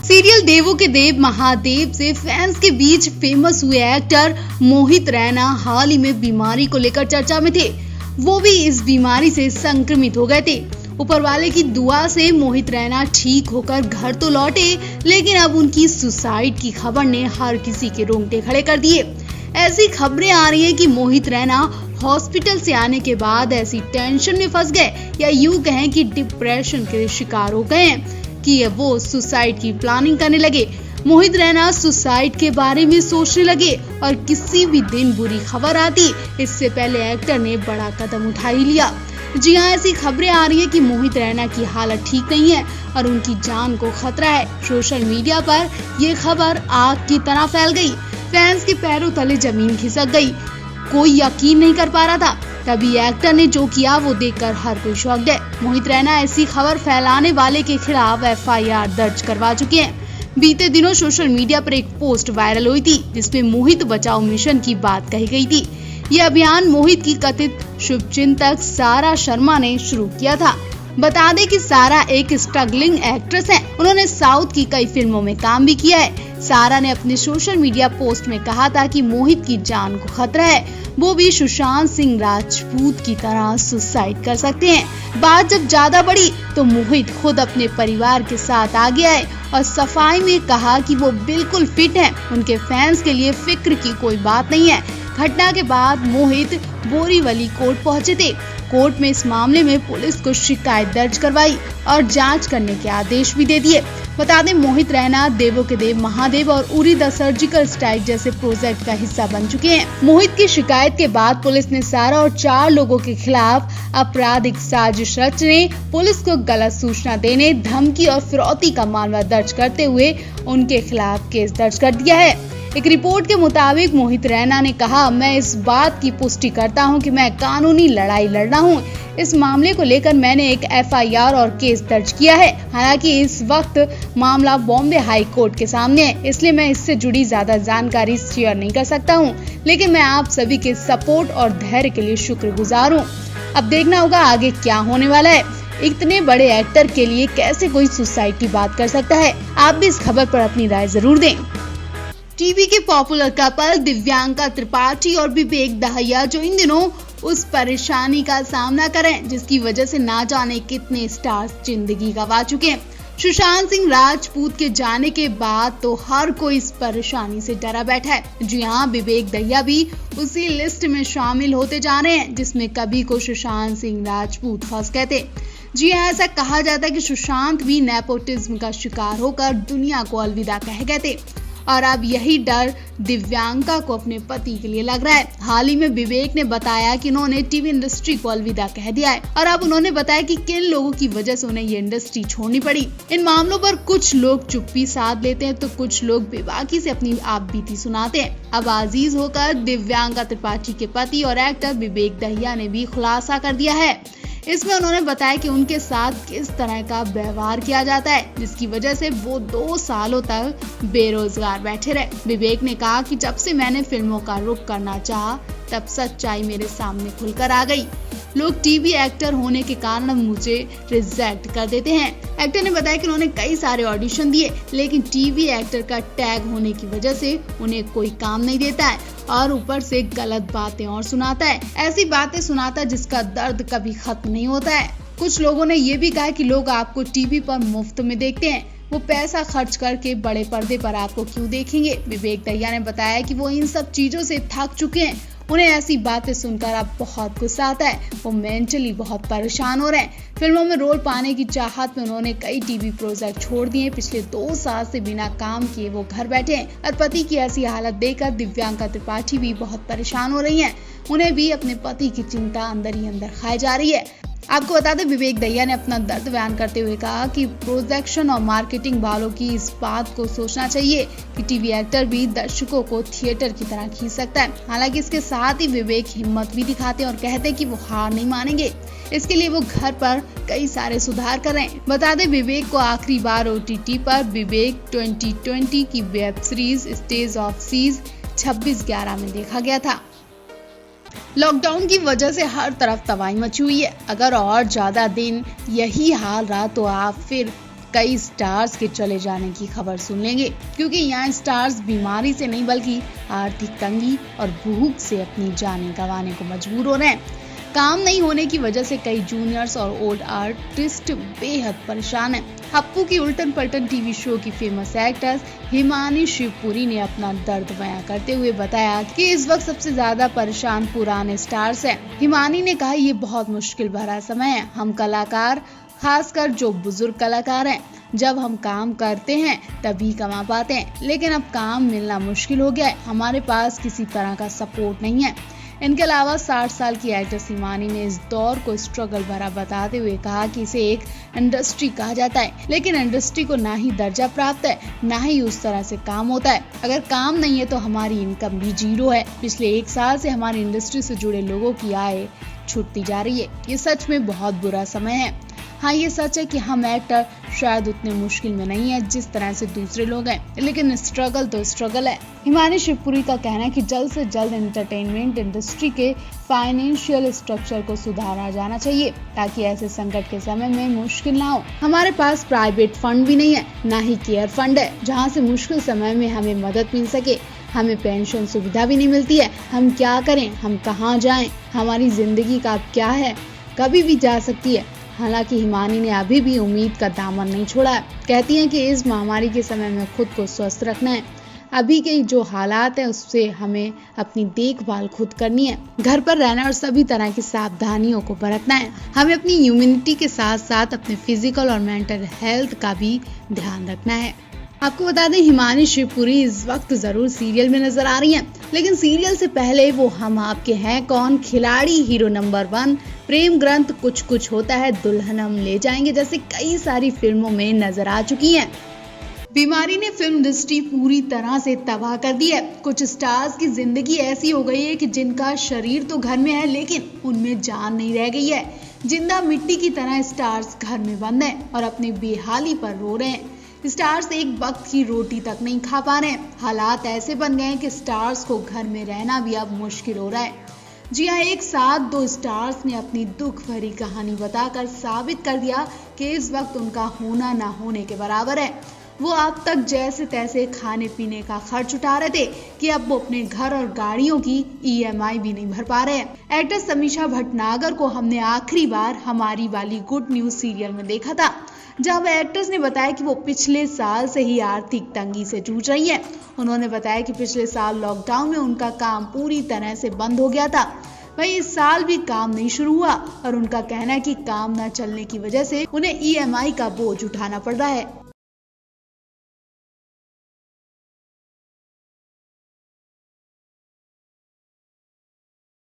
Serial देवों के देव महादेव से फैंस के बीच फेमस हुए एक्टर मोहित रैना हाल ही में बीमारी को लेकर चर्चा में थे। वो भी इस बीमारी से संक्रमित हो गए थे। ऊपर वाले की दुआ से मोहित रैना ठीक होकर घर तो लौटे, लेकिन अब उनकी सुसाइड की खबर ने हर किसी के रोंगटे खड़े कर दिए। ऐसी खबरें आ रही हैं कि मोहित रैना हॉस्पिटल से आने के बाद ऐसी टेंशन में फंस गए या यूं कहें कि डिप्रेशन के शिकार हो गए हैं कि वो सुसाइड की प्लानिंग करने लगे। मोहित रैना सुसाइड के बारे में सोचने लगे और किसी भी दिन बुरी खबर आती इससे पहले एक्टर ने बड़ा कदम उठा ही लिया। जी हाँ, ऐसी खबरें आ रही है कि मोहित रैना की हालत ठीक नहीं है और उनकी जान को खतरा है। सोशल मीडिया पर ये खबर आग की तरह फैल गई। फैंस के पैरों तले जमीन खिसक गई। कोई यकीन नहीं कर पा रहा था। तभी एक्टर ने जो किया वो देखकर हर कोई चौंक गए। मोहित रैना ऐसी खबर फैलाने वाले के खिलाफ FIR दर्ज करवा चुके हैं। बीते दिनों सोशल मीडिया पर एक पोस्ट वायरल हुई थी जिसमें मोहित बचाओ मिशन की बात कही गई थी। ये अभियान मोहित की कथित शुभचिंतक सारा शर्मा ने शुरू किया था। बता दें कि सारा एक स्ट्रगलिंग एक्ट्रेस है। उन्होंने साउथ की कई फिल्मों में काम भी किया है। सारा ने अपने सोशल मीडिया पोस्ट में कहा था कि मोहित की जान को खतरा है, वो भी सुशांत सिंह राजपूत की तरह सुसाइड कर सकते हैं। बात जब ज्यादा बढ़ी तो मोहित खुद अपने परिवार के साथ आगे आए और सफाई में कहा कि वो बिल्कुल फिट हैं। उनके फैंस के लिए फिक्र की कोई बात नहीं है। घटना के बाद मोहित बोरीवली कोर्ट पहुंचे थे। कोर्ट में इस मामले में पुलिस को शिकायत दर्ज करवाई और जांच करने के आदेश भी दे दिए। बता दें, मोहित रैना देवों के देव महादेव और उरी द सर्जिकल स्ट्राइक जैसे प्रोजेक्ट का हिस्सा बन चुके हैं। मोहित की शिकायत के बाद पुलिस ने सारा और 4 लोगों के खिलाफ आपराधिक साजिश रचने, पुलिस को गलत सूचना देने, धमकी और फिरौती का मामला दर्ज करते हुए उनके खिलाफ केस दर्ज कर दिया है। एक रिपोर्ट के मुताबिक मोहित रैना ने कहा, मैं इस बात की पुष्टि करता हूं कि मैं कानूनी लड़ाई लड़ रहा हूं। इस मामले को लेकर मैंने एक FIR और केस दर्ज किया है। हालांकि इस वक्त मामला बॉम्बे हाई कोर्ट के सामने है, इसलिए मैं इससे जुड़ी ज्यादा जानकारी शेयर नहीं कर सकता हूं। लेकिन मैं आप सभी के सपोर्ट और धैर्य के लिए शुक्रगुजार हूं। अब देखना होगा आगे क्या होने वाला है। इतने बड़े एक्टर के लिए कैसे कोई सुसाइड की बात कर सकता है। आप भी इस खबर पर अपनी राय जरूर दें। टीवी के पॉपुलर कपल दिव्यांका त्रिपाठी और विवेक दहिया जो इन दिनों उस परेशानी का सामना कर रहे हैं जिसकी वजह से ना जाने कितने स्टार्स जिंदगी गंवा चुके हैं। सुशांत सिंह राजपूत के जाने के बाद तो हर कोई इस परेशानी से डरा बैठा है। जी हाँ, विवेक दहिया भी उसी लिस्ट में शामिल होते जा रहे हैं जिसमें कभी को सुशांत सिंह राजपूत फंस गए थे। जी हाँ, ऐसा कहा जाता है कि सुशांत भी नेपोटिज्म का शिकार होकर दुनिया को अलविदा कह गए थे और अब यही डर दिव्यांका को अपने पति के लिए लग रहा है। हाल ही में विवेक ने बताया कि उन्होंने टीवी इंडस्ट्री को अलविदा कह दिया है और अब उन्होंने बताया कि किन लोगों की वजह से उन्हें ये इंडस्ट्री छोड़नी पड़ी। इन मामलों पर कुछ लोग चुप्पी साध लेते हैं तो कुछ लोग बेबाकी से अपनी आपबीती सुनाते हैं। अब अजीज होकर दिव्यांका त्रिपाठी के पति और एक्टर विवेक दहिया ने भी खुलासा कर दिया है। इसमें उन्होंने बताया कि उनके साथ किस तरह का व्यवहार किया जाता है जिसकी वजह से वो 2 सालों तक बेरोजगार बैठे रहे। विवेक ने कहा कि जब से मैंने फिल्मों का रुख करना चाहा तब सच्चाई मेरे सामने खुलकर आ गई। लोग टीवी एक्टर होने के कारण मुझे रिजेक्ट कर देते हैं। एक्टर ने बताया कि उन्होंने कई सारे ऑडिशन दिए लेकिन टीवी एक्टर का टैग होने की वजह से उन्हें कोई काम नहीं देता है और ऊपर से गलत बातें और सुनाता है। ऐसी बातें सुनाता है जिसका दर्द कभी खत्म नहीं होता है। कुछ लोगों ने ये भी कहा कि लोग आपको टीवी पर मुफ्त में देखते हैं, वो पैसा खर्च करके बड़े पर्दे पर आपको क्यों देखेंगे। विवेक दहिया ने बताया कि वो इन सब चीजों से थक चुके हैं। उन्हें ऐसी बातें सुनकर अब बहुत गुस्सा आता है। वो मेंटली बहुत परेशान हो रहे हैं। फिल्मों में रोल पाने की चाहत में उन्होंने कई टीवी प्रोजेक्ट छोड़ दिए। पिछले 2 साल से बिना काम किए वो घर बैठे हैं और पति की ऐसी हालत देखकर दिव्यांका त्रिपाठी भी बहुत परेशान हो रही हैं। उन्हें भी अपने पति की चिंता अंदर ही अंदर खाई जा रही है। आपको बता दें, विवेक दहिया ने अपना दर्द बयान करते हुए कहा कि प्रोडक्शन और मार्केटिंग वालों की इस बात को सोचना चाहिए कि टीवी एक्टर भी दर्शकों को थिएटर की तरह खींच सकता है। हालांकि इसके साथ ही विवेक हिम्मत भी दिखाते हैं और कहते हैं कि वो हार नहीं मानेंगे। इसके लिए वो घर पर कई सारे सुधार कर रहे हैं। बता दें, विवेक को आखिरी बार OTT पर विवेक 2020 की web series state of siege 26/11 में देखा गया था। लॉकडाउन की वजह से हर तरफ तबाही मची हुई है। अगर और ज्यादा दिन यही हाल रहा तो आप फिर कई स्टार्स के चले जाने की खबर सुन लेंगे, क्योंकि यहाँ स्टार्स बीमारी से नहीं बल्कि आर्थिक तंगी और भूख से अपनी जानें गंवाने को मजबूर हो रहे हैं। काम नहीं होने की वजह से कई जूनियर्स और ओल्ड आर्टिस्ट बेहद परेशान हैं। हप्पू की उल्टन पलटन टीवी शो की फेमस एक्ट्रेस हिमानी शिवपुरी ने अपना दर्द बयां करते हुए बताया कि इस वक्त सबसे ज्यादा परेशान पुराने स्टार्स हैं। हिमानी ने कहा, ये बहुत मुश्किल भरा समय है। हम कलाकार, खासकर जो बुजुर्ग कलाकार हैं, जब हम काम करते हैं तभी कमा पाते हैं, लेकिन अब काम मिलना मुश्किल हो गया है। हमारे पास किसी तरह का सपोर्ट नहीं है। इनके अलावा 60 साल की एक्ट्रेस हिमानी ने इस दौर को स्ट्रगल भरा बताते हुए कहा कि इसे एक इंडस्ट्री कहा जाता है, लेकिन इंडस्ट्री को ना ही दर्जा प्राप्त है, ना ही उस तरह से काम होता है। अगर काम नहीं है तो हमारी इनकम भी जीरो है। पिछले 1 साल से हमारी इंडस्ट्री से जुड़े लोगों की आय छूटती जा रही है। ये सच में बहुत बुरा समय है। हाँ, ये सच है कि हम एक्टर शायद उतने मुश्किल में नहीं है जिस तरह से दूसरे लोग हैं, लेकिन स्ट्रगल तो स्ट्रगल है। हिमानी शिवपुरी का कहना है कि जल्द से जल्द एंटरटेनमेंट इंडस्ट्री के फाइनेंशियल स्ट्रक्चर को सुधारा जाना चाहिए, ताकि ऐसे संकट के समय में मुश्किल ना हो। हमारे पास प्राइवेट फंड भी नहीं है, ना ही केयर फंड है, जहाँ से मुश्किल समय में हमें मदद मिल सके। हमें पेंशन सुविधा भी नहीं मिलती है। हम क्या करें? हम कहाँ जाएं? हमारी जिंदगी का अब क्या है? कभी भी जा सकती है। हालांकि हिमानी ने अभी भी उम्मीद का दामन नहीं छोड़ा है। कहती हैं कि इस महामारी के समय में खुद को स्वस्थ रखना है। अभी के जो हालात है उससे हमें अपनी देखभाल खुद करनी है। घर पर रहना और सभी तरह की सावधानियों को बरतना है। हमें अपनी इम्यूनिटी के साथ साथ अपने फिजिकल और मेंटल हेल्थ का भी ध्यान रखना है। आपको बता दें, हिमानी शिवपुरी इस वक्त जरूर सीरियल में नजर आ रही हैं, लेकिन सीरियल से पहले वो हम आपके हैं कौन, खिलाड़ी, हीरो नंबर 1, प्रेम ग्रंथ, कुछ कुछ होता है, दुल्हन हम ले जाएंगे जैसे कई सारी फिल्मों में नजर आ चुकी हैं। बीमारी ने फिल्म इंडस्ट्री पूरी तरह से तबाह कर दी है। कुछ स्टार्स की जिंदगी ऐसी हो गई है कि जिनका शरीर तो घर में है, लेकिन उनमें जान नहीं रह गई है। जिंदा मिट्टी की तरह स्टार्स घर में बंद हैं और अपनी बेहाली पर रो रहे हैं। स्टार्स एक वक्त की रोटी तक नहीं खा पा रहे हैं। हालात ऐसे बन गए हैं कि स्टार्स को घर में रहना भी अब मुश्किल हो रहा है। जी हाँ, एक साथ 2 स्टार्स ने अपनी दुख भरी कहानी बताकर साबित कर दिया कि इस वक्त उनका होना ना होने के बराबर है। वो अब तक जैसे तैसे खाने पीने का खर्च उठा रहे थे कि अब वो अपने घर और गाड़ियों की EMI भी नहीं भर पा रहे हैं। एक्ट्रेस समीक्षा भटनागर को हमने आखिरी बार हमारी वाली गुड न्यूज सीरियल में देखा था, जब एक्ट्रेस ने बताया कि वो पिछले साल से ही आर्थिक तंगी से जूझ रही है। उन्होंने बताया कि पिछले साल लॉकडाउन में उनका काम पूरी तरह से बंद हो गया था। वहीं इस साल भी काम नहीं शुरू हुआ और उनका कहना है कि काम न चलने की वजह से उन्हें EMI का बोझ उठाना पड़ रहा है।